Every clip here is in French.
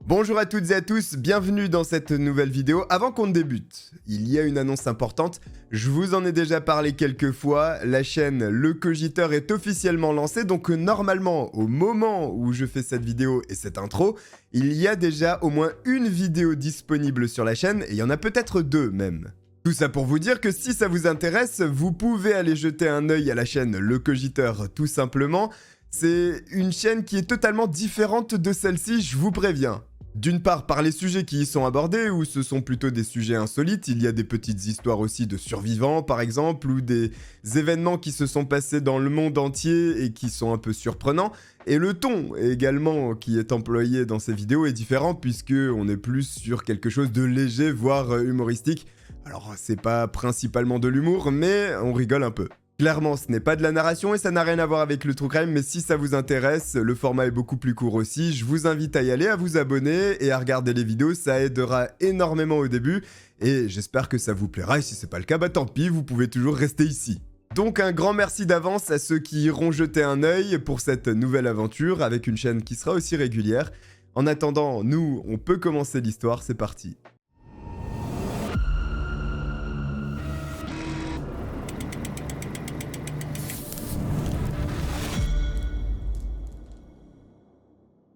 Bonjour à toutes et à tous, bienvenue dans cette nouvelle vidéo. Avant qu'on ne débute, il y a une annonce importante. Je vous en ai déjà parlé quelques fois, la chaîne Le Cogiteur est officiellement lancée, donc normalement, au moment où je fais cette vidéo et cette intro, il y a déjà au moins une vidéo disponible sur la chaîne, et il y en a peut-être deux même. Tout ça pour vous dire que si ça vous intéresse, vous pouvez aller jeter un œil à la chaîne Le Cogiteur tout simplement. C'est une chaîne qui est totalement différente de celle-ci, je vous préviens. D'une part par les sujets qui y sont abordés, où ce sont plutôt des sujets insolites, il y a des petites histoires aussi de survivants par exemple, ou des événements qui se sont passés dans le monde entier et qui sont un peu surprenants, et le ton également qui est employé dans ces vidéos est différent puisque on est plus sur quelque chose de léger, voire humoristique. Alors c'est pas principalement de l'humour, mais on rigole un peu. Clairement, ce n'est pas de la narration et ça n'a rien à voir avec le true crime, mais si ça vous intéresse, le format est beaucoup plus court aussi. Je vous invite à y aller, à vous abonner et à regarder les vidéos, ça aidera énormément au début et j'espère que ça vous plaira et si c'est pas le cas, bah tant pis, vous pouvez toujours rester ici. Donc un grand merci d'avance à ceux qui iront jeter un œil pour cette nouvelle aventure avec une chaîne qui sera aussi régulière. En attendant, nous, on peut commencer l'histoire, c'est parti.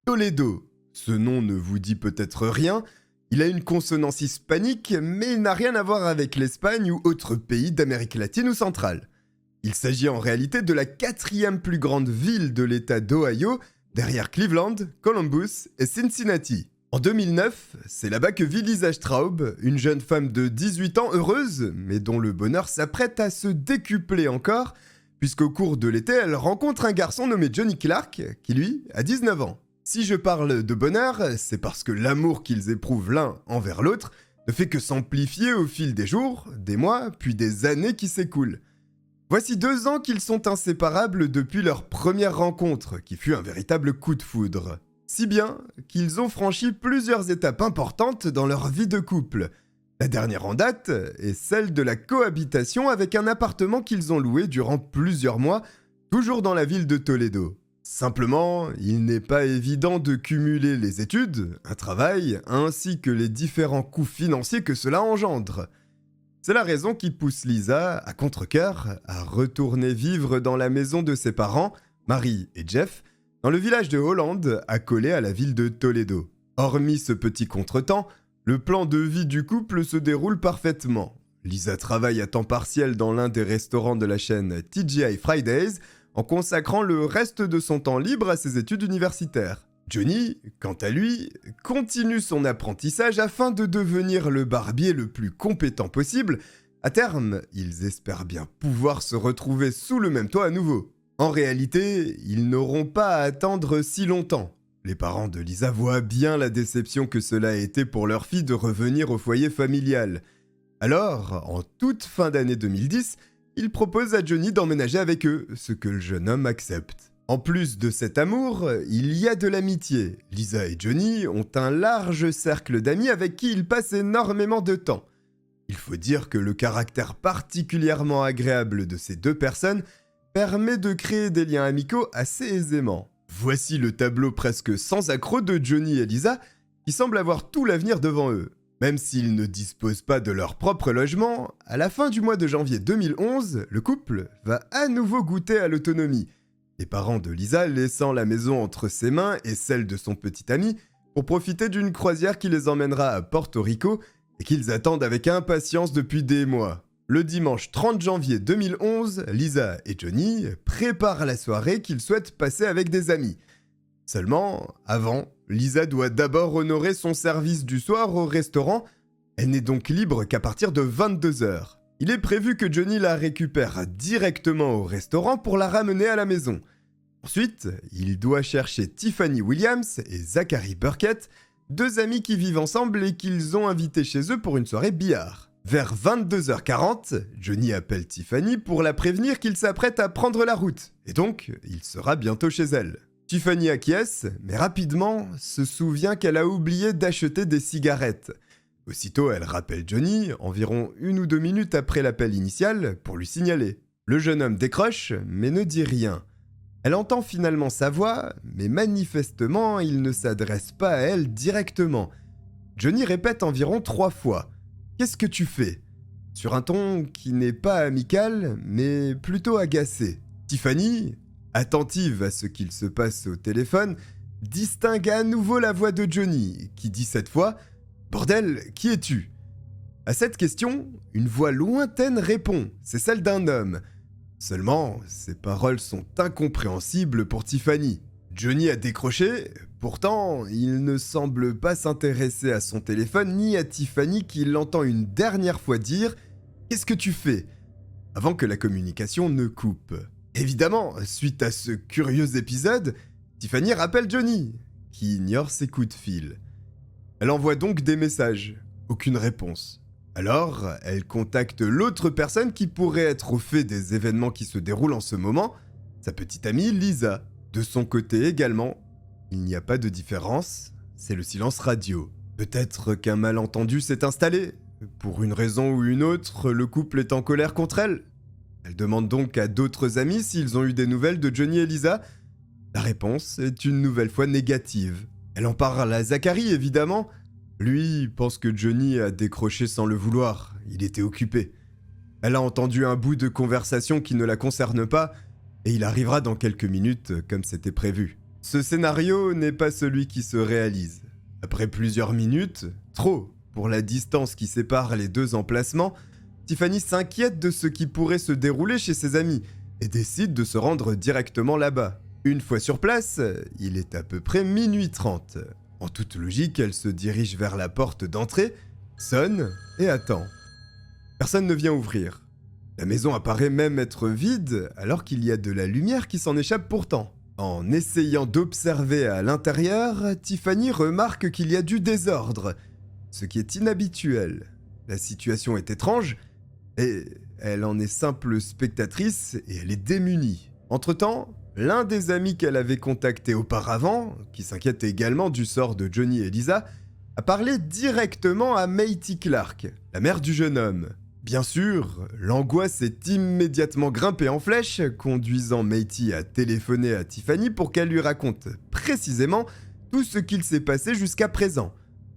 Toledo. Ce nom ne vous dit peut-être rien, il a une consonance hispanique, mais il n'a rien à voir avec l'Espagne ou autre pays d'Amérique latine ou centrale. Il s'agit en réalité de la 4e plus grande ville de l'État d'Ohio, derrière Cleveland, Columbus et Cincinnati. En 2009, c'est là-bas que vit Lisa Straub, une jeune femme de 18 ans heureuse, mais dont le bonheur s'apprête à se décupler encore, puisqu'au cours de l'été, elle rencontre un garçon nommé Johnny Clark, qui lui a 19 ans. Si je parle de bonheur, c'est parce que l'amour qu'ils éprouvent l'un envers l'autre ne fait que s'amplifier au fil des jours, des mois, puis des années qui s'écoulent. Voici 2 ans qu'ils sont inséparables depuis leur première rencontre, qui fut un véritable coup de foudre. Si bien qu'ils ont franchi plusieurs étapes importantes dans leur vie de couple. La dernière en date est celle de la cohabitation avec un appartement qu'ils ont loué durant plusieurs mois, toujours dans la ville de Toledo. Simplement, il n'est pas évident de cumuler les études, un travail, ainsi que les différents coûts financiers que cela engendre. C'est la raison qui pousse Lisa, à contre-cœur, à retourner vivre dans la maison de ses parents, Marie et Jeff, dans le village de Holland, accolé à la ville de Toledo. Hormis ce petit contretemps, le plan de vie du couple se déroule parfaitement. Lisa travaille à temps partiel dans l'un des restaurants de la chaîne TGI Fridays, en consacrant le reste de son temps libre à ses études universitaires. Johnny, quant à lui, continue son apprentissage afin de devenir le barbier le plus compétent possible. À terme, ils espèrent bien pouvoir se retrouver sous le même toit à nouveau. En réalité, ils n'auront pas à attendre si longtemps. Les parents de Lisa voient bien la déception que cela a été pour leur fille de revenir au foyer familial. Alors, en toute fin d'année 2010, ils proposent à Johnny d'emménager avec eux, ce que le jeune homme accepte. En plus de cet amour, il y a de l'amitié. Lisa et Johnny ont un large cercle d'amis avec qui ils passent énormément de temps. Il faut dire que le caractère particulièrement agréable de ces deux personnes permet de créer des liens amicaux assez aisément. Voici le tableau presque sans accroc de Johnny et Lisa, qui semblent avoir tout l'avenir devant eux. Même s'ils ne disposent pas de leur propre logement, à la fin du mois de janvier 2011, le couple va à nouveau goûter à l'autonomie. Les parents de Lisa laissant la maison entre ses mains et celle de son petit ami pour profiter d'une croisière qui les emmènera à Porto Rico et qu'ils attendent avec impatience depuis des mois. Le dimanche 30 janvier 2011, Lisa et Johnny préparent la soirée qu'ils souhaitent passer avec des amis. Seulement, avant, Lisa doit d'abord honorer son service du soir au restaurant. Elle n'est donc libre qu'à partir de 22 h. Il est prévu que Johnny la récupère directement au restaurant pour la ramener à la maison. Ensuite, il doit chercher Tiffany Williams et Zachary Burkett, 2 amis qui vivent ensemble et qu'ils ont invités chez eux pour une soirée billard. Vers 22h40, Johnny appelle Tiffany pour la prévenir qu'il s'apprête à prendre la route, et donc il sera bientôt chez elle. Tiffany acquiesce, mais rapidement se souvient qu'elle a oublié d'acheter des cigarettes. Aussitôt, elle rappelle Johnny, environ 1 ou 2 minutes après l'appel initial, pour lui signaler. Le jeune homme décroche, mais ne dit rien. Elle entend finalement sa voix, mais manifestement, il ne s'adresse pas à elle directement. Johnny répète environ 3 fois « Qu'est-ce que tu fais ?» sur un ton qui n'est pas amical, mais plutôt agacé. Tiffany, attentive à ce qu'il se passe au téléphone, distingue à nouveau la voix de Johnny, qui dit cette fois « Bordel, qui es-tu » À cette question, une voix lointaine répond « C'est celle d'un homme ». Seulement, ces paroles sont incompréhensibles pour Tiffany. Johnny a décroché, pourtant, il ne semble pas s'intéresser à son téléphone ni à Tiffany qui l'entend une dernière fois dire « Qu'est-ce que tu fais ?» avant que la communication ne coupe. Évidemment, suite à ce curieux épisode, Tiffany rappelle Johnny, qui ignore ses coups de fil. Elle envoie donc des messages, aucune réponse. Alors, elle contacte l'autre personne qui pourrait être au fait des événements qui se déroulent en ce moment, sa petite amie Lisa. De son côté également, il n'y a pas de différence, c'est le silence radio. Peut-être qu'un malentendu s'est installé. Pour une raison ou une autre, le couple est en colère contre elle. Elle demande donc à d'autres amis s'ils ont eu des nouvelles de Johnny et Lisa. La réponse est une nouvelle fois négative. Elle en parle à Zachary évidemment. Lui pense que Johnny a décroché sans le vouloir, il était occupé. Elle a entendu un bout de conversation qui ne la concerne pas, et il arrivera dans quelques minutes comme c'était prévu. Ce scénario n'est pas celui qui se réalise. Après plusieurs minutes, trop pour la distance qui sépare les deux emplacements, Tiffany s'inquiète de ce qui pourrait se dérouler chez ses amis et décide de se rendre directement là-bas. Une fois sur place, il est à peu près minuit 30. En toute logique, elle se dirige vers la porte d'entrée, sonne et attend. Personne ne vient ouvrir. La maison apparaît même être vide alors qu'il y a de la lumière qui s'en échappe pourtant. En essayant d'observer à l'intérieur, Tiffany remarque qu'il y a du désordre, ce qui est inhabituel. La situation est étrange et elle en est simple spectatrice et elle est démunie. Entre-temps, l'un des amis qu'elle avait contacté auparavant, qui s'inquiète également du sort de Johnny et Lisa, a parlé directement à Matey Clark, la mère du jeune homme. Bien sûr, l'angoisse est immédiatement grimpée en flèche, conduisant Matey à téléphoner à Tiffany pour qu'elle lui raconte précisément tout ce qu'il s'est passé jusqu'à présent.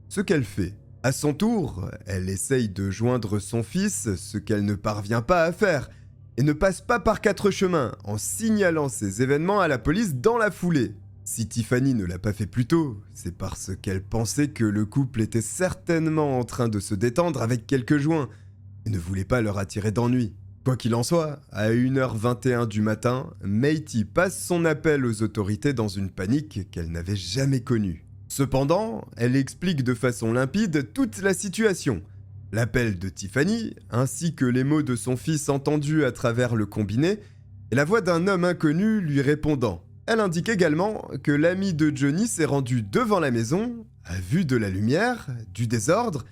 Ce qu'elle fait. À son tour, elle essaye de joindre son fils, ce qu'elle ne parvient pas à faire, et ne passe pas par 4 chemins en signalant ces événements à la police dans la foulée. Si Tiffany ne l'a pas fait plus tôt, c'est parce qu'elle pensait que le couple était certainement en train de se détendre avec quelques joints, et ne voulait pas leur attirer d'ennui. Quoi qu'il en soit, à 1h21 du matin, Matey passe son appel aux autorités dans une panique qu'elle n'avait jamais connue. Cependant, elle explique de façon limpide toute la situation. L'appel de Tiffany, ainsi que les mots de son fils entendus à travers le combiné, et la voix d'un homme inconnu lui répondant. Elle indique également que l'ami de Johnny s'est rendu devant la maison, a vu de la lumière, du désordre,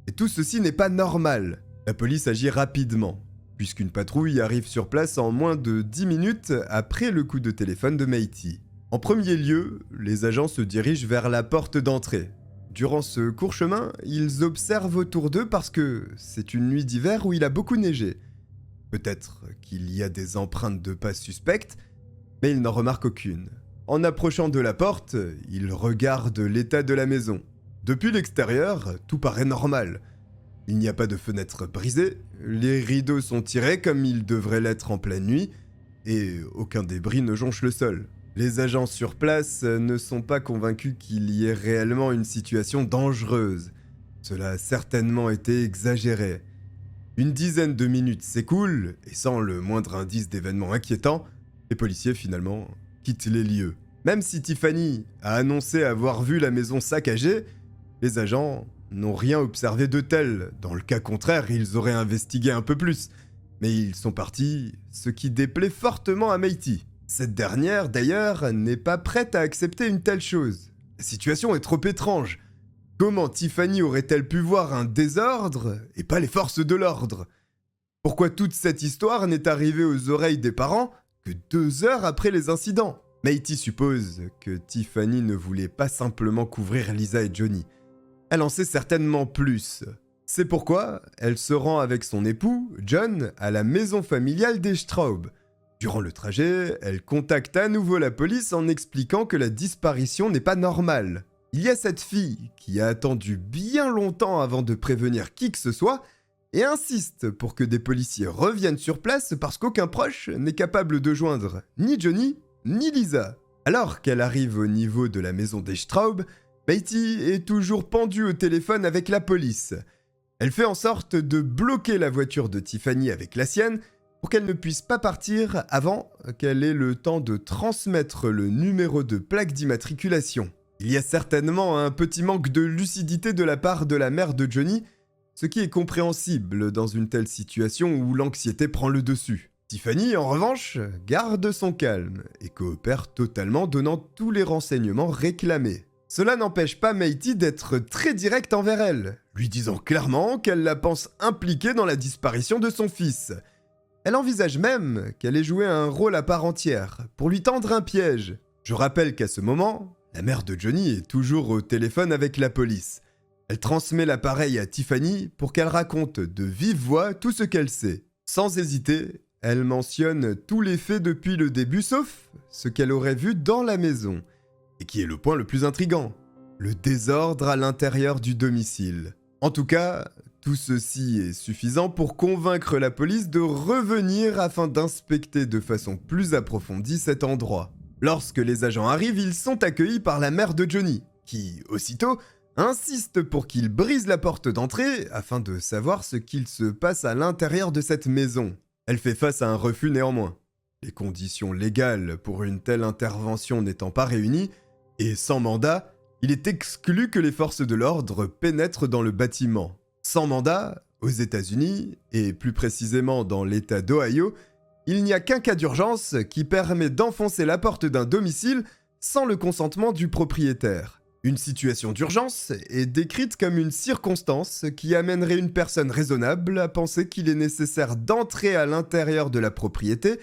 et tout ceci n'est pas normal. La police agit rapidement, puisqu'une patrouille arrive sur place en moins de 10 minutes après le coup de téléphone de Matey. En premier lieu, les agents se dirigent vers la porte d'entrée. Durant ce court chemin, ils observent autour d'eux parce que c'est une nuit d'hiver où il a beaucoup neigé. Peut-être qu'il y a des empreintes de pas suspectes, mais ils n'en remarquent aucune. En approchant de la porte, ils regardent l'état de la maison. Depuis l'extérieur, tout paraît normal. Il n'y a pas de fenêtre brisée, les rideaux sont tirés comme ils devraient l'être en pleine nuit, et aucun débris ne jonche le sol. Les agents sur place ne sont pas convaincus qu'il y ait réellement une situation dangereuse. Cela a certainement été exagéré. Une dizaine de minutes s'écoulent, et sans le moindre indice d'événement inquiétant, les policiers finalement quittent les lieux. Même si Tiffany a annoncé avoir vu la maison saccagée, les agents n'ont rien observé de tel. Dans le cas contraire, ils auraient investigué un peu plus. Mais ils sont partis, ce qui déplaît fortement à Matey. Cette dernière, d'ailleurs, n'est pas prête à accepter une telle chose. La situation est trop étrange. Comment Tiffany aurait-elle pu voir un désordre et pas les forces de l'ordre? Pourquoi toute cette histoire n'est arrivée aux oreilles des parents que 2 heures après les incidents? Matey suppose que Tiffany ne voulait pas simplement couvrir Lisa et Johnny. Elle en sait certainement plus. C'est pourquoi elle se rend avec son époux, John, à la maison familiale des Straub. Durant le trajet, elle contacte à nouveau la police en expliquant que la disparition n'est pas normale. Il y a cette fille qui a attendu bien longtemps avant de prévenir qui que ce soit et insiste pour que des policiers reviennent sur place parce qu'aucun proche n'est capable de joindre ni Johnny ni Lisa. Alors qu'elle arrive au niveau de la maison des Straub, Beatty est toujours pendue au téléphone avec la police. Elle fait en sorte de bloquer la voiture de Tiffany avec la sienne pour qu'elle ne puisse pas partir avant qu'elle ait le temps de transmettre le numéro de plaque d'immatriculation. Il y a certainement un petit manque de lucidité de la part de la mère de Johnny, ce qui est compréhensible dans une telle situation où l'anxiété prend le dessus. Tiffany, en revanche, garde son calme et coopère totalement, donnant tous les renseignements réclamés. Cela n'empêche pas Beatty d'être très directe envers elle, lui disant clairement qu'elle la pense impliquée dans la disparition de son fils. Elle envisage même qu'elle ait joué un rôle à part entière, pour lui tendre un piège. Je rappelle qu'à ce moment, la mère de Johnny est toujours au téléphone avec la police. Elle transmet l'appareil à Tiffany pour qu'elle raconte de vive voix tout ce qu'elle sait. Sans hésiter, elle mentionne tous les faits depuis le début, sauf ce qu'elle aurait vu dans la maison, et qui est le point le plus intriguant, le désordre à l'intérieur du domicile. En tout cas, tout ceci est suffisant pour convaincre la police de revenir afin d'inspecter de façon plus approfondie cet endroit. Lorsque les agents arrivent, ils sont accueillis par la mère de Johnny, qui, aussitôt, insiste pour qu'ils brisent la porte d'entrée afin de savoir ce qu'il se passe à l'intérieur de cette maison. Elle fait face à un refus néanmoins. Les conditions légales pour une telle intervention n'étant pas réunies, et sans mandat, il est exclu que les forces de l'ordre pénètrent dans le bâtiment. Sans mandat, aux États-Unis, et plus précisément dans l'État d'Ohio, il n'y a qu'un cas d'urgence qui permet d'enfoncer la porte d'un domicile sans le consentement du propriétaire. Une situation d'urgence est décrite comme une circonstance qui amènerait une personne raisonnable à penser qu'il est nécessaire d'entrer à l'intérieur de la propriété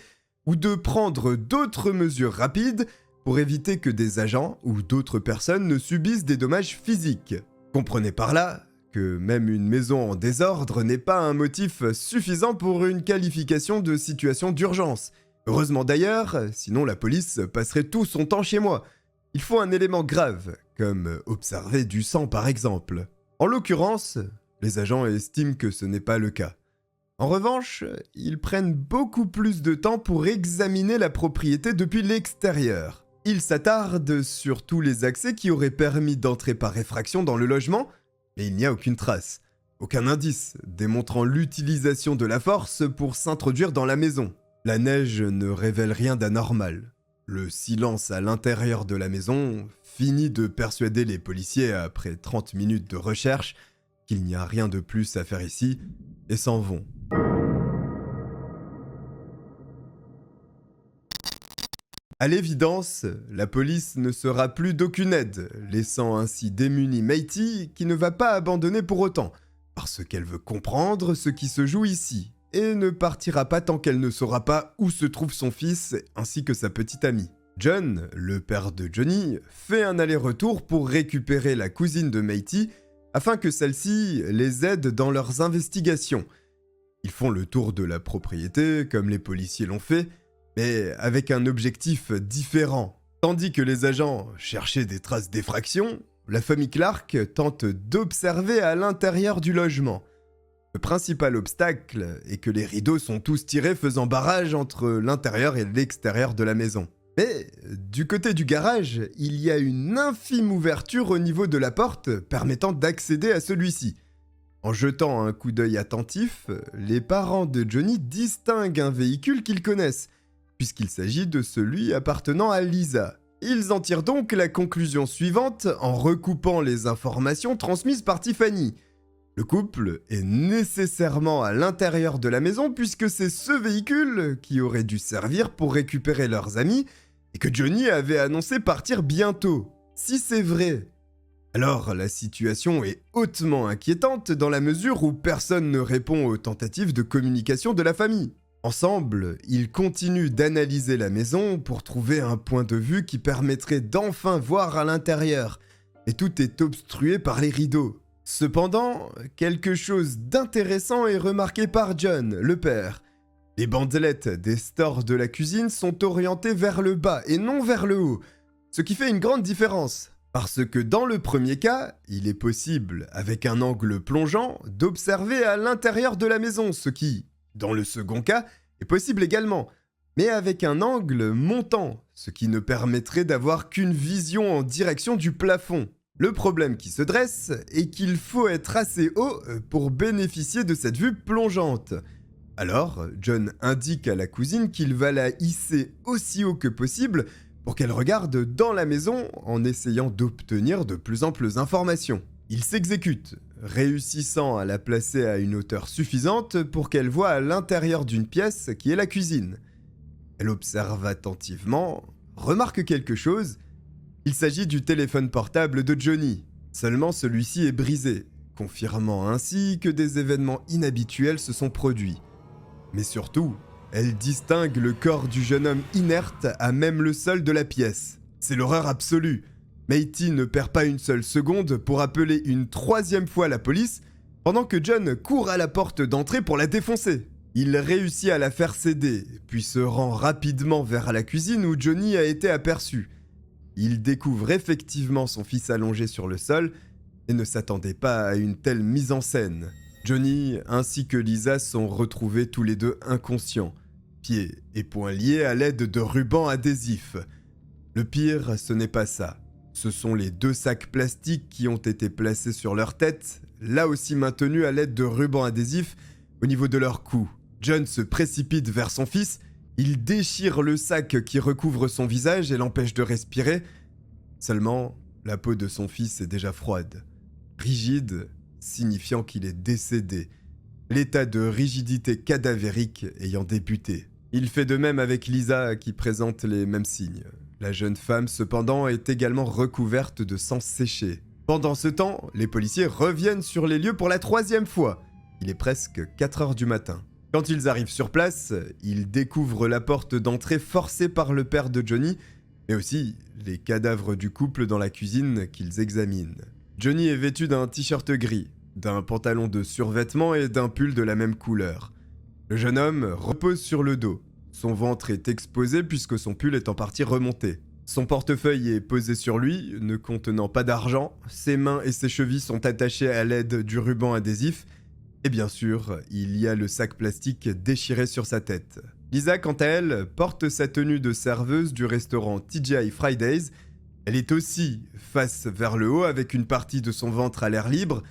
ou de prendre d'autres mesures rapides pour éviter que des agents ou d'autres personnes ne subissent des dommages physiques. Comprenez par là que même une maison en désordre n'est pas un motif suffisant pour une qualification de situation d'urgence. Heureusement d'ailleurs, sinon la police passerait tout son temps chez moi. Il faut un élément grave, comme observer du sang par exemple. En l'occurrence, les agents estiment que ce n'est pas le cas. En revanche, ils prennent beaucoup plus de temps pour examiner la propriété depuis l'extérieur. Ils s'attardent sur tous les accès qui auraient permis d'entrer par effraction dans le logement, mais il n'y a aucune trace, aucun indice démontrant l'utilisation de la force pour s'introduire dans la maison. La neige ne révèle rien d'anormal. Le silence à l'intérieur de la maison finit de persuader les policiers après 30 minutes de recherche qu'il n'y a rien de plus à faire ici et s'en vont. À l'évidence, la police ne sera plus d'aucune aide, laissant ainsi démunie Beatty qui ne va pas abandonner pour autant, parce qu'elle veut comprendre ce qui se joue ici, et ne partira pas tant qu'elle ne saura pas où se trouve son fils ainsi que sa petite amie. John, le père de Johnny, fait un aller-retour pour récupérer la cousine de Beatty afin que celle-ci les aide dans leurs investigations. Ils font le tour de la propriété comme les policiers l'ont fait, mais avec un objectif différent. Tandis que les agents cherchaient des traces d'effraction, la famille Clark tente d'observer à l'intérieur du logement. Le principal obstacle est que les rideaux sont tous tirés faisant barrage entre l'intérieur et l'extérieur de la maison. Mais du côté du garage, il y a une infime ouverture au niveau de la porte permettant d'accéder à celui-ci. En jetant un coup d'œil attentif, les parents de Johnny distinguent un véhicule qu'ils connaissent, puisqu'il s'agit de celui appartenant à Lisa. Ils en tirent donc la conclusion suivante en recoupant les informations transmises par Tiffany. Le couple est nécessairement à l'intérieur de la maison puisque c'est ce véhicule qui aurait dû servir pour récupérer leurs amis et que Johnny avait annoncé partir bientôt. Si c'est vrai, alors la situation est hautement inquiétante dans la mesure où personne ne répond aux tentatives de communication de la famille. Ensemble, ils continuent d'analyser la maison pour trouver un point de vue qui permettrait d'enfin voir à l'intérieur, mais tout est obstrué par les rideaux. Cependant, quelque chose d'intéressant est remarqué par John, le père. Les bandelettes des stores de la cuisine sont orientées vers le bas et non vers le haut, ce qui fait une grande différence. Parce que dans le premier cas, il est possible, avec un angle plongeant, d'observer à l'intérieur de la maison, ce qui, dans le second cas, est possible également, mais avec un angle montant, ce qui ne permettrait d'avoir qu'une vision en direction du plafond. Le problème qui se dresse est qu'il faut être assez haut pour bénéficier de cette vue plongeante. Alors, John indique à la cousine qu'il va la hisser aussi haut que possible pour qu'elle regarde dans la maison en essayant d'obtenir de plus amples informations. Il s'exécute, réussissant à la placer à une hauteur suffisante pour qu'elle voie à l'intérieur d'une pièce qui est la cuisine. Elle observe attentivement, remarque quelque chose. Il s'agit du téléphone portable de Johnny. Seulement celui-ci est brisé, confirmant ainsi que des événements inhabituels se sont produits. Mais surtout, elle distingue le corps du jeune homme inerte à même le sol de la pièce. C'est l'horreur absolue. Matey ne perd pas une seule seconde pour appeler une troisième fois la police, pendant que John court à la porte d'entrée pour la défoncer. Il réussit à la faire céder, puis se rend rapidement vers la cuisine où Johnny a été aperçu. Il découvre effectivement son fils allongé sur le sol et ne s'attendait pas à une telle mise en scène. Johnny ainsi que Lisa sont retrouvés tous les deux inconscients, pieds et poings liés à l'aide de rubans adhésifs. Le pire, ce n'est pas ça. Ce sont les 2 sacs plastiques qui ont été placés sur leur tête, là aussi maintenus à l'aide de rubans adhésifs au niveau de leur cou. John se précipite vers son fils, il déchire le sac qui recouvre son visage et l'empêche de respirer. Seulement, la peau de son fils est déjà froide, rigide, signifiant qu'il est décédé, l'état de rigidité cadavérique ayant débuté. Il fait de même avec Lisa qui présente les mêmes signes. La jeune femme, cependant, est également recouverte de sang séché. Pendant ce temps, les policiers reviennent sur les lieux pour la 3e fois. Il est presque 4 heures du matin. Quand ils arrivent sur place, ils découvrent la porte d'entrée forcée par le père de Johnny, mais aussi les cadavres du couple dans la cuisine qu'ils examinent. Johnny est vêtu d'un t-shirt gris, d'un pantalon de survêtement et d'un pull de la même couleur. Le jeune homme repose sur le dos. Son ventre est exposé puisque son pull est en partie remonté. Son portefeuille est posé sur lui, ne contenant pas d'argent. Ses mains et ses chevilles sont attachées à l'aide du ruban adhésif. Et bien sûr, il y a le sac plastique déchiré sur sa tête. Lisa, quant à elle, porte sa tenue de serveuse du restaurant TGI Fridays. Elle est aussi face vers le haut avec une partie de son ventre à l'air libre.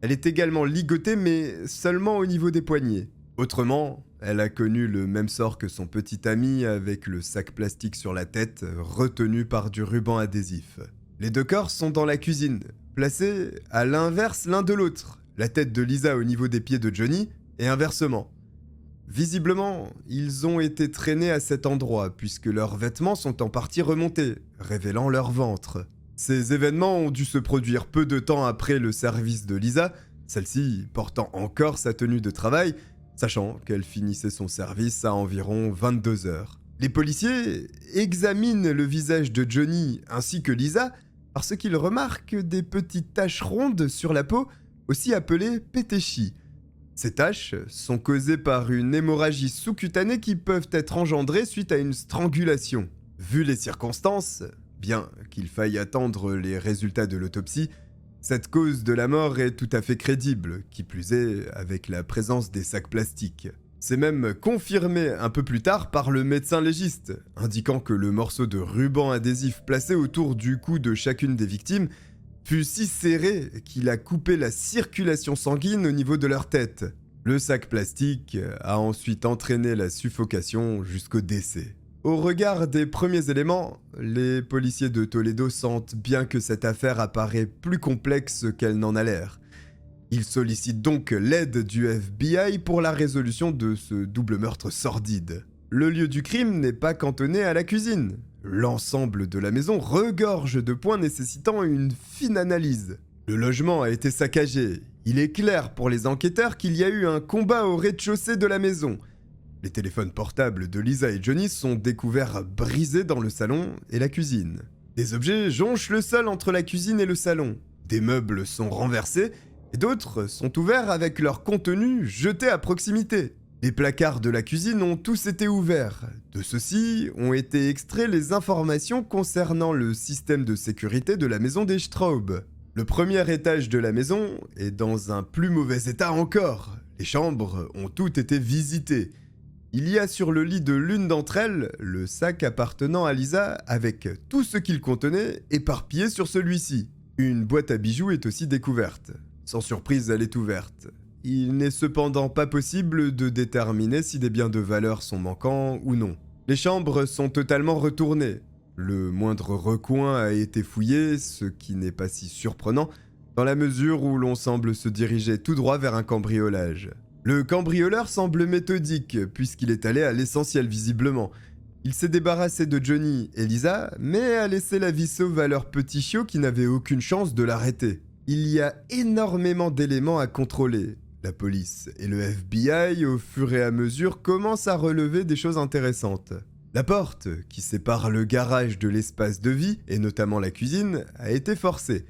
Elle est également ligotée mais seulement au niveau des poignets. Autrement, elle a connu le même sort que son petit ami avec le sac plastique sur la tête retenu par du ruban adhésif. Les 2 corps sont dans la cuisine, placés à l'inverse l'un de l'autre. La tête de Lisa au niveau des pieds de Johnny et inversement. Visiblement, ils ont été traînés à cet endroit puisque leurs vêtements sont en partie remontés, révélant leur ventre. Ces événements ont dû se produire peu de temps après le service de Lisa, celle-ci portant encore sa tenue de travail, sachant qu'elle finissait son service à environ 22 heures. Les policiers examinent le visage de Johnny ainsi que Lisa parce qu'ils remarquent des petites taches rondes sur la peau, aussi appelées pétéchis. Ces taches sont causées par une hémorragie sous-cutanée qui peuvent être engendrées suite à une strangulation. Vu les circonstances, bien qu'il faille attendre les résultats de l'autopsie, cette cause de la mort est tout à fait crédible, qui plus est avec la présence des sacs plastiques. C'est même confirmé un peu plus tard par le médecin légiste, indiquant que le morceau de ruban adhésif placé autour du cou de chacune des victimes fut si serré qu'il a coupé la circulation sanguine au niveau de leur tête. Le sac plastique a ensuite entraîné la suffocation jusqu'au décès. Au regard des premiers éléments, les policiers de Toledo sentent bien que cette affaire apparaît plus complexe qu'elle n'en a l'air. Ils sollicitent donc l'aide du FBI pour la résolution de ce double meurtre sordide. Le lieu du crime n'est pas cantonné à la cuisine. L'ensemble de la maison regorge de points nécessitant une fine analyse. Le logement a été saccagé. Il est clair pour les enquêteurs qu'il y a eu un combat au rez-de-chaussée de la maison. Les téléphones portables de Lisa et Johnny sont découverts brisés dans le salon et la cuisine. Des objets jonchent le sol entre la cuisine et le salon. Des meubles sont renversés et d'autres sont ouverts avec leur contenu jeté à proximité. Les placards de la cuisine ont tous été ouverts. De ceux-ci ont été extraits les informations concernant le système de sécurité de la maison des Straub. Le premier étage de la maison est dans un plus mauvais état encore. Les chambres ont toutes été visitées. Il y a sur le lit de l'une d'entre elles le sac appartenant à Lisa avec tout ce qu'il contenait éparpillé sur celui-ci. Une boîte à bijoux est aussi découverte. Sans surprise, elle est ouverte. Il n'est cependant pas possible de déterminer si des biens de valeur sont manquants ou non. Les chambres sont totalement retournées. Le moindre recoin a été fouillé, ce qui n'est pas si surprenant dans la mesure où l'on semble se diriger tout droit vers un cambriolage. Le cambrioleur semble méthodique, puisqu'il est allé à l'essentiel visiblement. Il s'est débarrassé de Johnny et Lisa, mais a laissé la vie sauve à leur petit chiot qui n'avait aucune chance de l'arrêter. Il y a énormément d'éléments à contrôler. La police et le FBI, au fur et à mesure, commencent à relever des choses intéressantes. La porte, qui sépare le garage de l'espace de vie, et notamment la cuisine, a été forcée.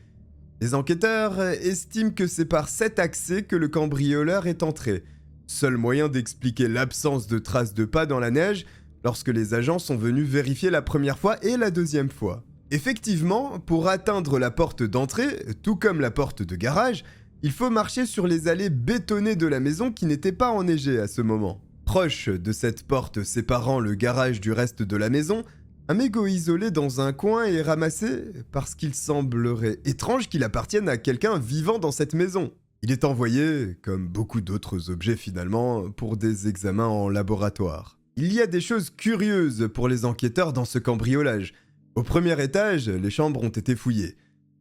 Les enquêteurs estiment que c'est par cet accès que le cambrioleur est entré. Seul moyen d'expliquer l'absence de traces de pas dans la neige lorsque les agents sont venus vérifier la première fois et la deuxième fois. Effectivement, pour atteindre la porte d'entrée, tout comme la porte de garage, il faut marcher sur les allées bétonnées de la maison qui n'étaient pas enneigées à ce moment. Proche de cette porte séparant le garage du reste de la maison, un mégot isolé dans un coin est ramassé parce qu'il semblerait étrange qu'il appartienne à quelqu'un vivant dans cette maison. Il est envoyé, comme beaucoup d'autres objets finalement, pour des examens en laboratoire. Il y a des choses curieuses pour les enquêteurs dans ce cambriolage. Au premier étage, les chambres ont été fouillées.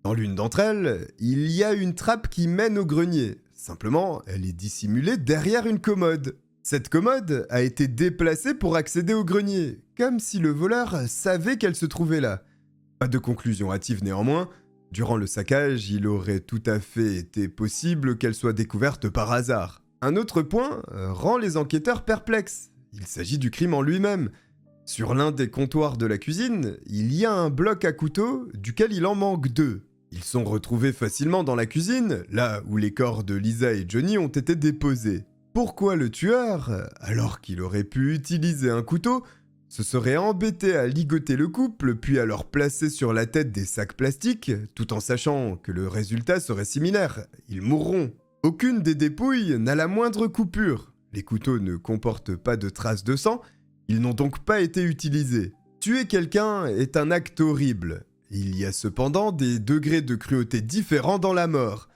Dans l'une d'entre elles, il y a une trappe qui mène au grenier. Simplement, elle est dissimulée derrière une commode. Cette commode a été déplacée pour accéder au grenier, comme si le voleur savait qu'elle se trouvait là. Pas de conclusion hâtive néanmoins. Durant le saccage, il aurait tout à fait été possible qu'elle soit découverte par hasard. Un autre point rend les enquêteurs perplexes. Il s'agit du crime en lui-même. Sur l'un des comptoirs de la cuisine, il y a un bloc à couteau duquel il en manque 2. Ils sont retrouvés facilement dans la cuisine, là où les corps de Lisa et Johnny ont été déposés. Pourquoi le tueur, alors qu'il aurait pu utiliser un couteau, se serait embêté à ligoter le couple puis à leur placer sur la tête des sacs plastiques, tout en sachant que le résultat serait similaire, ils mourront. Aucune des dépouilles n'a la moindre coupure. Les couteaux ne comportent pas de traces de sang, ils n'ont donc pas été utilisés. Tuer quelqu'un est un acte horrible. Il y a cependant des degrés de cruauté différents dans la mort.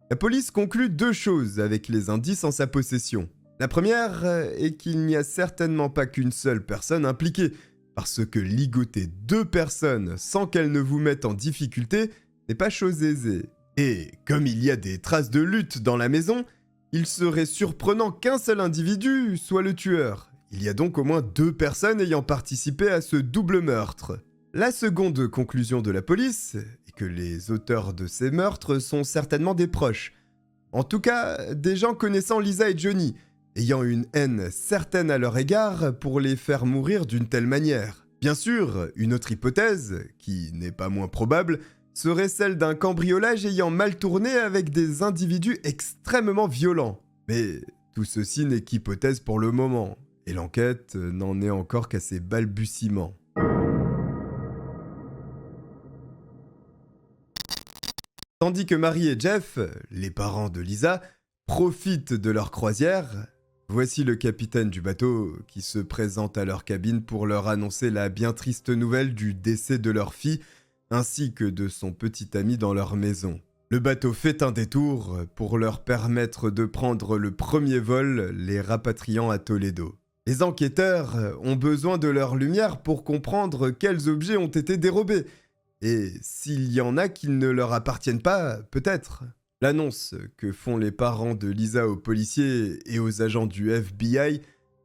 La police conclut 2 choses avec les indices en sa possession. La première est qu'il n'y a certainement pas qu'une seule personne impliquée, parce que ligoter 2 personnes sans qu'elles ne vous mettent en difficulté n'est pas chose aisée. Et comme il y a des traces de lutte dans la maison, il serait surprenant qu'un seul individu soit le tueur. Il y a donc au moins 2 personnes ayant participé à ce double meurtre. La seconde conclusion de la police est que les auteurs de ces meurtres sont certainement des proches. En tout cas, des gens connaissant Lisa et Johnny, ayant une haine certaine à leur égard pour les faire mourir d'une telle manière. Bien sûr, une autre hypothèse, qui n'est pas moins probable, serait celle d'un cambriolage ayant mal tourné avec des individus extrêmement violents. Mais tout ceci n'est qu'hypothèse pour le moment, et l'enquête n'en est encore qu'à ses balbutiements. Tandis que Marie et Jeff, les parents de Lisa, profitent de leur croisière, voici le capitaine du bateau qui se présente à leur cabine pour leur annoncer la bien triste nouvelle du décès de leur fille ainsi que de son petit ami dans leur maison. Le bateau fait un détour pour leur permettre de prendre le premier vol, les rapatriant à Toledo. Les enquêteurs ont besoin de leur lumière pour comprendre quels objets ont été dérobés. Et s'il y en a qui ne leur appartiennent pas, peut-être. L'annonce que font les parents de Lisa aux policiers et aux agents du FBI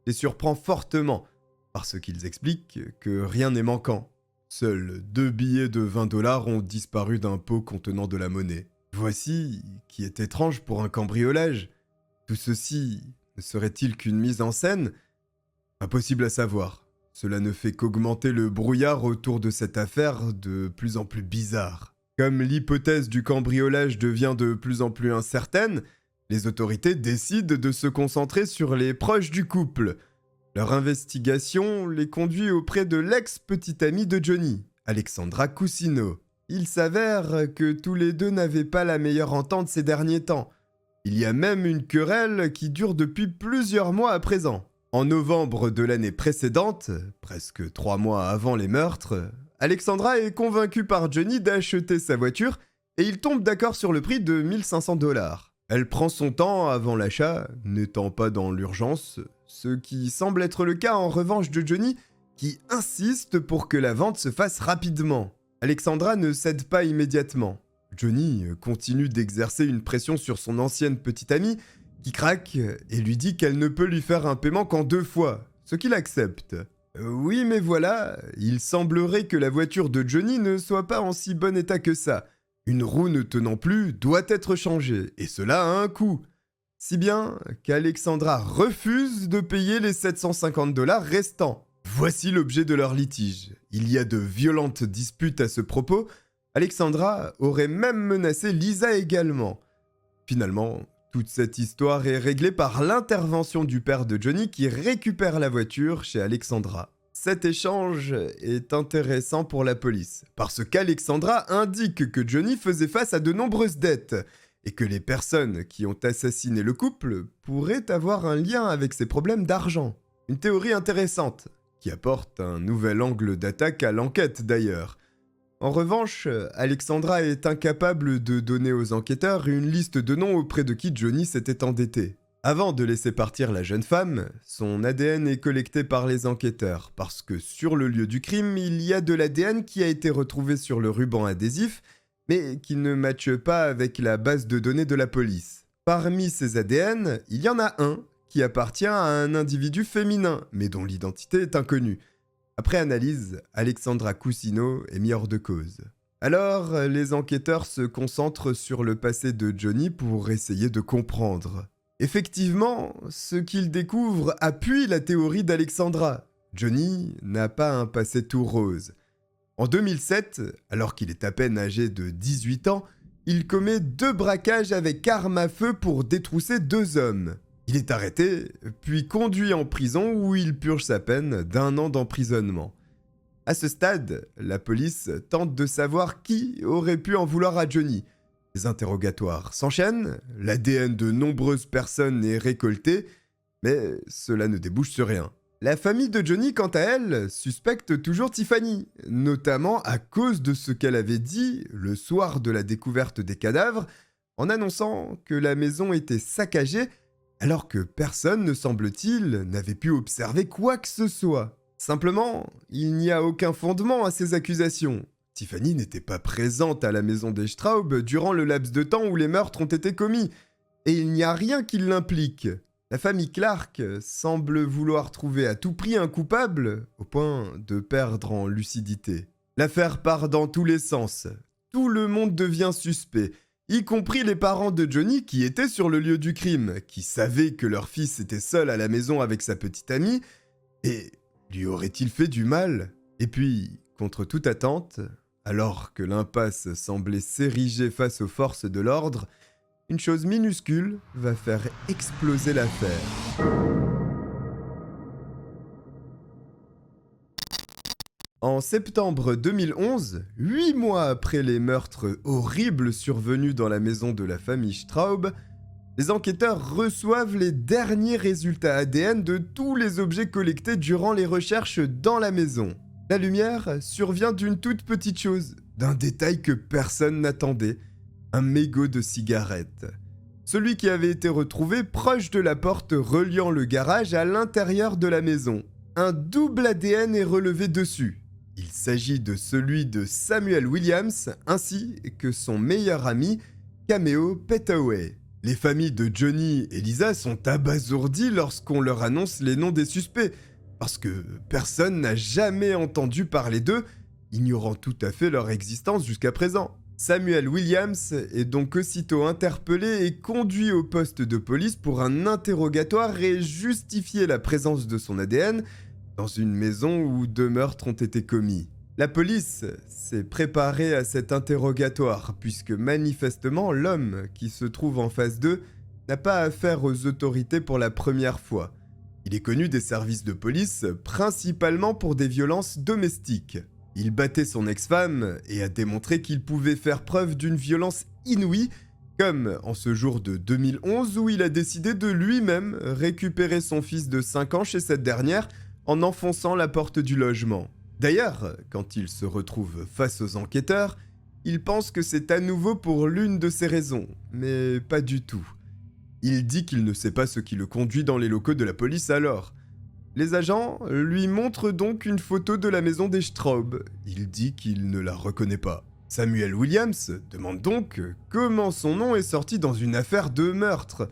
les surprend fortement, parce qu'ils expliquent que rien n'est manquant. Seuls 2 billets de 20 $ ont disparu d'un pot contenant de la monnaie. Voici qui est étrange pour un cambriolage. Tout ceci ne serait-il qu'une mise en scène ? Impossible à savoir. Cela ne fait qu'augmenter le brouillard autour de cette affaire de plus en plus bizarre. Comme l'hypothèse du cambriolage devient de plus en plus incertaine, Les autorités décident de se concentrer sur les proches du couple. Leur investigation les conduit auprès de l'ex-petite amie de Johnny, Alexandra Cousineau. Il s'avère que tous les deux n'avaient pas la meilleure entente ces derniers temps. Il y a même une querelle qui dure depuis plusieurs mois à présent. En novembre de l'année précédente, presque 3 mois avant les meurtres, Alexandra est convaincue par Johnny d'acheter sa voiture et ils tombent d'accord sur le prix de 1500 $. Elle prend son temps avant l'achat, n'étant pas dans l'urgence, ce qui semble être le cas en revanche de Johnny, qui insiste pour que la vente se fasse rapidement. Alexandra ne cède pas immédiatement. Johnny continue d'exercer une pression sur son ancienne petite amie, qui craque et lui dit qu'elle ne peut lui faire un paiement qu'en 2 fois, ce qu'il accepte. Oui, mais voilà, il semblerait que la voiture de Johnny ne soit pas en si bon état que ça. Une roue ne tenant plus doit être changée, et cela a un coût. Si bien qu'Alexandra refuse de payer les 750 $ restants. Voici l'objet de leur litige. Il y a de violentes disputes à ce propos. Alexandra aurait même menacé Lisa également. Finalement, toute cette histoire est réglée par l'intervention du père de Johnny qui récupère la voiture chez Alexandra. Cet échange est intéressant pour la police, parce qu'Alexandra indique que Johnny faisait face à de nombreuses dettes, et que les personnes qui ont assassiné le couple pourraient avoir un lien avec ses problèmes d'argent. Une théorie intéressante, qui apporte un nouvel angle d'attaque à l'enquête d'ailleurs. En revanche, Alexandra est incapable de donner aux enquêteurs une liste de noms auprès de qui Johnny s'était endetté. Avant de laisser partir la jeune femme, son ADN est collecté par les enquêteurs, parce que sur le lieu du crime, il y a de l'ADN qui a été retrouvé sur le ruban adhésif, mais qui ne matche pas avec la base de données de la police. Parmi ces ADN, il y en a un qui appartient à un individu féminin, mais dont l'identité est inconnue. Après analyse, Alexandra Cousineau est mise hors de cause. Alors, les enquêteurs se concentrent sur le passé de Johnny pour essayer de comprendre. Effectivement, ce qu'ils découvrent appuie la théorie d'Alexandra. Johnny n'a pas un passé tout rose. En 2007, alors qu'il est à peine âgé de 18 ans, il commet 2 braquages avec arme à feu pour détrousser 2 hommes. Il est arrêté, puis conduit en prison où il purge sa peine d'1 an d'emprisonnement. À ce stade, la police tente de savoir qui aurait pu en vouloir à Johnny. Les interrogatoires s'enchaînent, l'ADN de nombreuses personnes est récolté, mais cela ne débouche sur rien. La famille de Johnny, quant à elle, suspecte toujours Tiffany, notamment à cause de ce qu'elle avait dit le soir de la découverte des cadavres, en annonçant que la maison était saccagée, alors que personne, ne semble-t-il, n'avait pu observer quoi que ce soit. Simplement, il n'y a aucun fondement à ces accusations. Tiffany n'était pas présente à la maison des Straub durant le laps de temps où les meurtres ont été commis, et il n'y a rien qui l'implique. La famille Clark semble vouloir trouver à tout prix un coupable, au point de perdre en lucidité. L'affaire part dans tous les sens. Tout le monde devient suspect, y compris les parents de Johnny qui étaient sur le lieu du crime, qui savaient que leur fils était seul à la maison avec sa petite amie, et lui aurait-il fait du mal? Et puis, contre toute attente, alors que l'impasse semblait s'ériger face aux forces de l'ordre, une chose minuscule va faire exploser l'affaire. En septembre 2011, 8 mois après les meurtres horribles survenus dans la maison de la famille Straub, les enquêteurs reçoivent les derniers résultats ADN de tous les objets collectés durant les recherches dans la maison. La lumière survient d'une toute petite chose, d'un détail que personne n'attendait, un mégot de cigarette. Celui qui avait été retrouvé proche de la porte reliant le garage à l'intérieur de la maison. Un double ADN est relevé dessus. Il s'agit de celui de Samuel Williams ainsi que son meilleur ami, Cameo Petaway. Les familles de Johnny et Lisa sont abasourdies lorsqu'on leur annonce les noms des suspects, parce que personne n'a jamais entendu parler d'eux, ignorant tout à fait leur existence jusqu'à présent. Samuel Williams est donc aussitôt interpellé et conduit au poste de police pour un interrogatoire et justifier la présence de son ADN dans une maison où 2 meurtres ont été commis. La police s'est préparée à cet interrogatoire puisque manifestement l'homme qui se trouve en face d'eux n'a pas affaire aux autorités pour la première fois. Il est connu des services de police principalement pour des violences domestiques. Il battait son ex-femme et a démontré qu'il pouvait faire preuve d'une violence inouïe, comme en ce jour de 2011 où il a décidé de lui-même récupérer son fils de 5 ans chez cette dernière en enfonçant la porte du logement. D'ailleurs, quand il se retrouve face aux enquêteurs, il pense que c'est à nouveau pour l'une de ces raisons, mais pas du tout. Il dit qu'il ne sait pas ce qui le conduit dans les locaux de la police alors. Les agents lui montrent donc une photo de la maison des Straub. Il dit qu'il ne la reconnaît pas. Samuel Williams demande donc comment son nom est sorti dans une affaire de meurtre.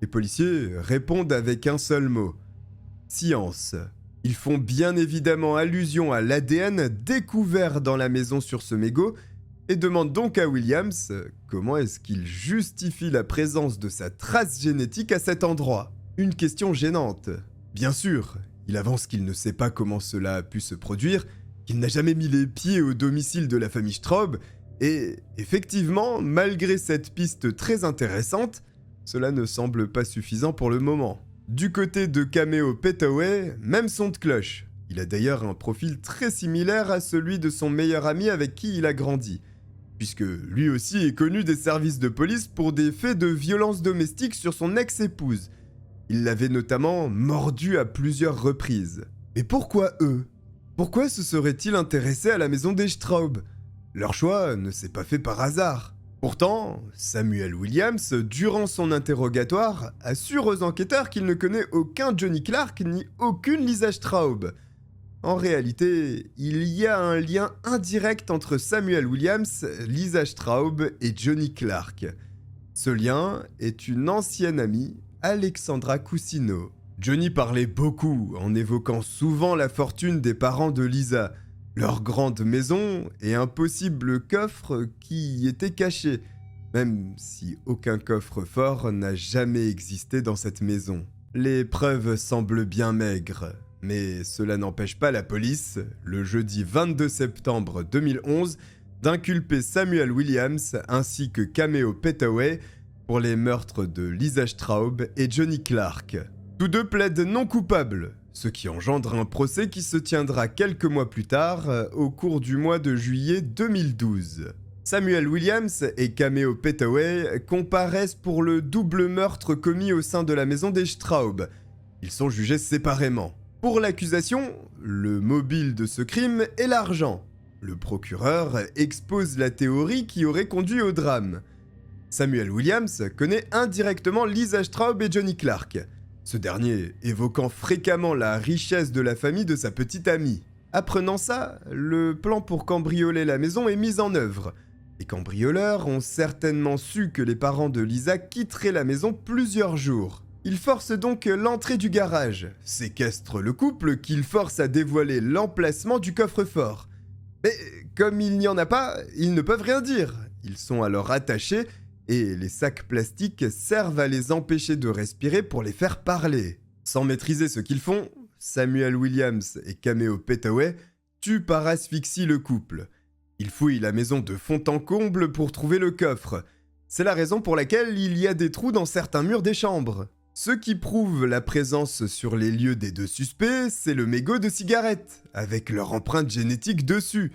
Les policiers répondent avec un seul mot. Science. Ils font bien évidemment allusion à l'ADN découvert dans la maison sur ce mégot et demandent donc à Williams comment est-ce qu'il justifie la présence de sa trace génétique à cet endroit. Une question gênante. Bien sûr, il avance qu'il ne sait pas comment cela a pu se produire, qu'il n'a jamais mis les pieds au domicile de la famille Straub, et effectivement, malgré cette piste très intéressante, cela ne semble pas suffisant pour le moment. Du côté de Cameo Petaway, même son de cloche. Il a d'ailleurs un profil très similaire à celui de son meilleur ami avec qui il a grandi, puisque lui aussi est connu des services de police pour des faits de violence domestique sur son ex-épouse. Il l'avait notamment mordu à plusieurs reprises. Mais pourquoi eux ? Pourquoi se seraient-ils intéressés à la maison des Straub ? Leur choix ne s'est pas fait par hasard. Pourtant, Samuel Williams, durant son interrogatoire, assure aux enquêteurs qu'il ne connaît aucun Johnny Clark ni aucune Lisa Straub. En réalité, il y a un lien indirect entre Samuel Williams, Lisa Straub et Johnny Clark. Ce lien est une ancienne amie, Alexandra Cousineau. Johnny parlait beaucoup en évoquant souvent la fortune des parents de Lisa, leur grande maison et un possible coffre qui y était caché, même si aucun coffre-fort n'a jamais existé dans cette maison. Les preuves semblent bien maigres, mais cela n'empêche pas la police, le jeudi 22 septembre 2011, d'inculper Samuel Williams ainsi que Cameo Petaway pour les meurtres de Lisa Straub et Johnny Clark. Tous deux plaident non coupables, ce qui engendre un procès qui se tiendra quelques mois plus tard, au cours du mois de juillet 2012. Samuel Williams et Cameo Petaway comparaissent pour le double meurtre commis au sein de la maison des Straub. Ils sont jugés séparément. Pour l'accusation, le mobile de ce crime est l'argent. Le procureur expose la théorie qui aurait conduit au drame. Samuel Williams connaît indirectement Lisa Straub et Johnny Clark, ce dernier évoquant fréquemment la richesse de la famille de sa petite amie. Apprenant ça, le plan pour cambrioler la maison est mis en œuvre. Les cambrioleurs ont certainement su que les parents de Lisa quitteraient la maison plusieurs jours. Ils forcent donc l'entrée du garage, séquestrent le couple qu'ils forcent à dévoiler l'emplacement du coffre-fort. Mais comme il n'y en a pas, ils ne peuvent rien dire. Ils sont alors attachés et les sacs plastiques servent à les empêcher de respirer pour les faire parler. Sans maîtriser ce qu'ils font, Samuel Williams et Cameo Petaway tuent par asphyxie le couple. Ils fouillent la maison de fond en comble pour trouver le coffre. C'est la raison pour laquelle il y a des trous dans certains murs des chambres. Ce qui prouve la présence sur les lieux des deux suspects, c'est le mégot de cigarettes, avec leur empreinte génétique dessus.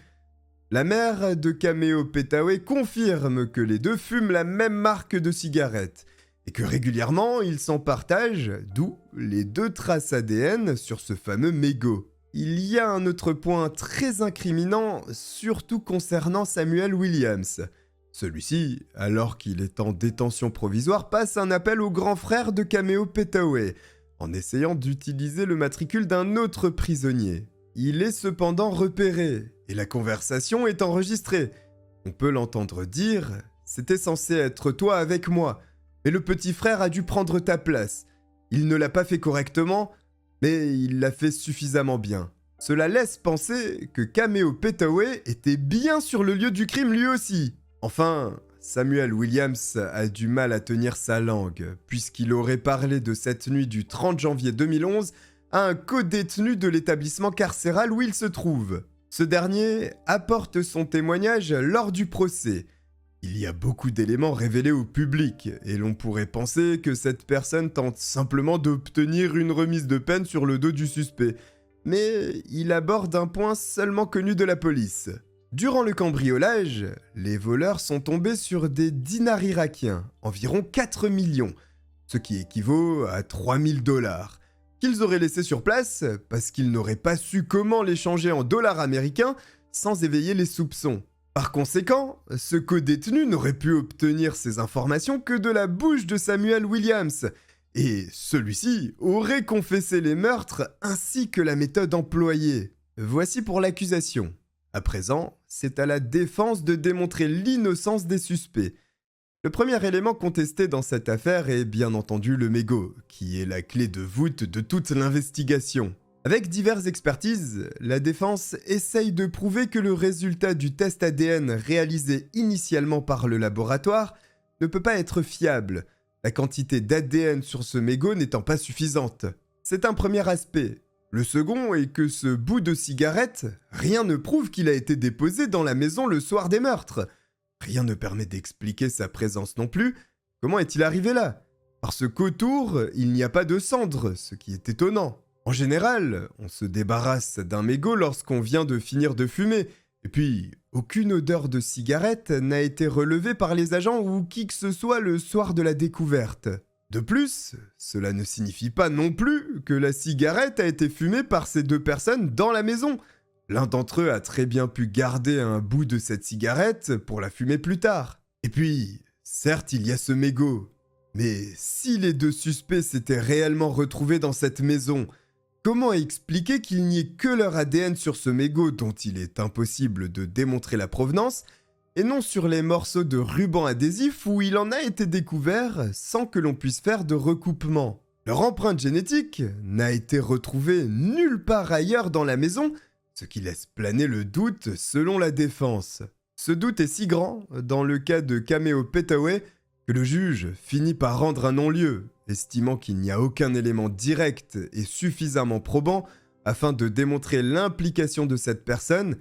La mère de Cameo Petaway confirme que les deux fument la même marque de cigarettes et que régulièrement ils s'en partagent, d'où les deux traces ADN sur ce fameux mégot. Il y a un autre point très incriminant, surtout concernant Samuel Williams. Celui-ci, alors qu'il est en détention provisoire, passe un appel au grand frère de Cameo Petaway, en essayant d'utiliser le matricule d'un autre prisonnier. Il est cependant repéré, et la conversation est enregistrée. On peut l'entendre dire « C'était censé être toi avec moi, mais le petit frère a dû prendre ta place. Il ne l'a pas fait correctement, mais il l'a fait suffisamment bien. » Cela laisse penser que Cameo Petaway était bien sur le lieu du crime lui aussi. Enfin, Samuel Williams a du mal à tenir sa langue, puisqu'il aurait parlé de cette nuit du 30 janvier 2011 à un co-détenu de l'établissement carcéral où il se trouve. Ce dernier apporte son témoignage lors du procès. Il y a beaucoup d'éléments révélés au public, et l'on pourrait penser que cette personne tente simplement d'obtenir une remise de peine sur le dos du suspect. Mais il aborde un point seulement connu de la police. Durant le cambriolage, les voleurs sont tombés sur des dinars irakiens, environ 4 millions, ce qui équivaut à 3000 $, qu'ils auraient laissés sur place parce qu'ils n'auraient pas su comment les changer en dollars américains sans éveiller les soupçons. Par conséquent, ce codétenu n'aurait pu obtenir ces informations que de la bouche de Samuel Williams, et celui-ci aurait confessé les meurtres ainsi que la méthode employée. Voici pour l'accusation. À présent, c'est à la défense de démontrer l'innocence des suspects. Le premier élément contesté dans cette affaire est bien entendu le mégot, qui est la clé de voûte de toute l'investigation. Avec diverses expertises, la défense essaye de prouver que le résultat du test ADN réalisé initialement par le laboratoire ne peut pas être fiable, la quantité d'ADN sur ce mégot n'étant pas suffisante. C'est un premier aspect. Le second est que ce bout de cigarette, rien ne prouve qu'il a été déposé dans la maison le soir des meurtres. Rien ne permet d'expliquer sa présence non plus. Comment est-il arrivé là? Parce qu'autour, il n'y a pas de cendres, ce qui est étonnant. En général, on se débarrasse d'un mégot lorsqu'on vient de finir de fumer. Et puis, aucune odeur de cigarette n'a été relevée par les agents ou qui que ce soit le soir de la découverte. De plus, cela ne signifie pas non plus que la cigarette a été fumée par ces deux personnes dans la maison. L'un d'entre eux a très bien pu garder un bout de cette cigarette pour la fumer plus tard. Et puis, certes, il y a ce mégot. Mais si les deux suspects s'étaient réellement retrouvés dans cette maison, comment expliquer qu'il n'y ait que leur ADN sur ce mégot dont il est impossible de démontrer la provenance, et non sur les morceaux de ruban adhésif où il en a été découvert sans que l'on puisse faire de recoupement? Leur empreinte génétique n'a été retrouvée nulle part ailleurs dans la maison, ce qui laisse planer le doute selon la défense. Ce doute est si grand, dans le cas de Cameo Petaway, que le juge finit par rendre un non-lieu, estimant qu'il n'y a aucun élément direct et suffisamment probant afin de démontrer l'implication de cette personne,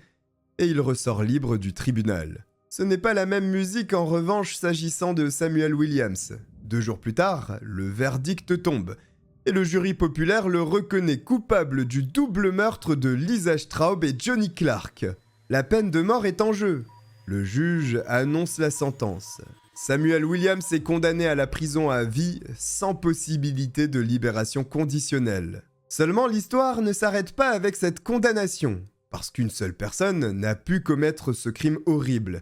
et il ressort libre du tribunal. Ce n'est pas la même musique en revanche s'agissant de Samuel Williams. 2 jours plus tard, le verdict tombe, et le jury populaire le reconnaît coupable du double meurtre de Lisa Straub et Johnny Clark. La peine de mort est en jeu. Le juge annonce la sentence. Samuel Williams est condamné à la prison à vie sans possibilité de libération conditionnelle. Seulement l'histoire ne s'arrête pas avec cette condamnation, parce qu'une seule personne n'a pu commettre ce crime horrible.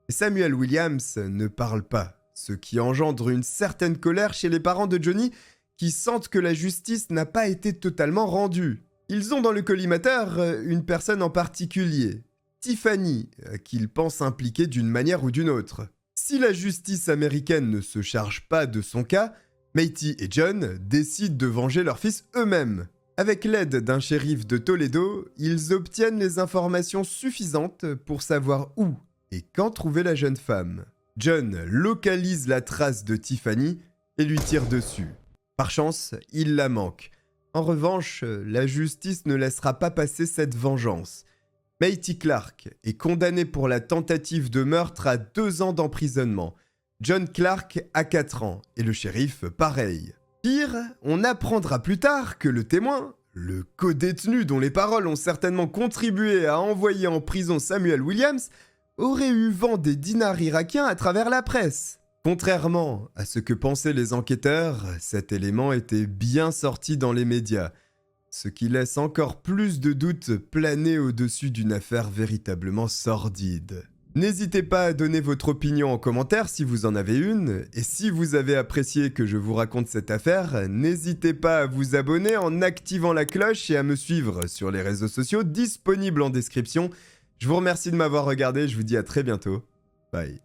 Samuel Williams ne parle pas, ce qui engendre une certaine colère chez les parents de Johnny qui sentent que la justice n'a pas été totalement rendue. Ils ont dans le collimateur une personne en particulier, Tiffany, qu'ils pensent impliquée d'une manière ou d'une autre. Si la justice américaine ne se charge pas de son cas, Matey et John décident de venger leur fils eux-mêmes. Avec l'aide d'un shérif de Toledo, ils obtiennent les informations suffisantes pour savoir où et quand trouver la jeune femme. John localise la trace de Tiffany et lui tire dessus. Par chance, il la manque. En revanche, la justice ne laissera pas passer cette vengeance. Matey Clark est condamné pour la tentative de meurtre à 2 ans d'emprisonnement. John Clark à 4 ans, et le shérif pareil. Pire, on apprendra plus tard que le témoin, le codétenu dont les paroles ont certainement contribué à envoyer en prison Samuel Williams, aurait eu vent des dinars irakiens à travers la presse. Contrairement à ce que pensaient les enquêteurs, cet élément était bien sorti dans les médias, ce qui laisse encore plus de doutes planer au-dessus d'une affaire véritablement sordide. N'hésitez pas à donner votre opinion en commentaire si vous en avez une, et si vous avez apprécié que je vous raconte cette affaire, n'hésitez pas à vous abonner en activant la cloche et à me suivre sur les réseaux sociaux disponibles en description. Je vous remercie de m'avoir regardé, je vous dis à très bientôt. Bye.